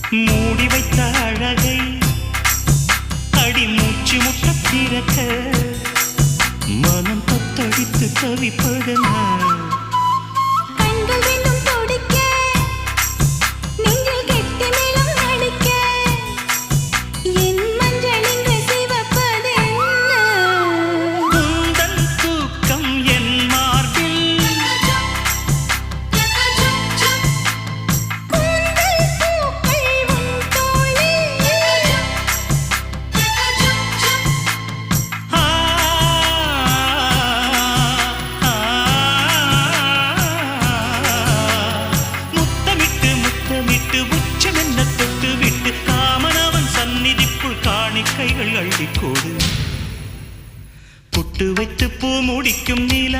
மூடி வைத்த அழகை அடி மூச்சு முட்ட திறக்க மனம் தத்தடித்து தவிப்பது நான். கைகள் அள்ளிக்கோடு புட்டு வைத்து பூ முடிக்கும் நீல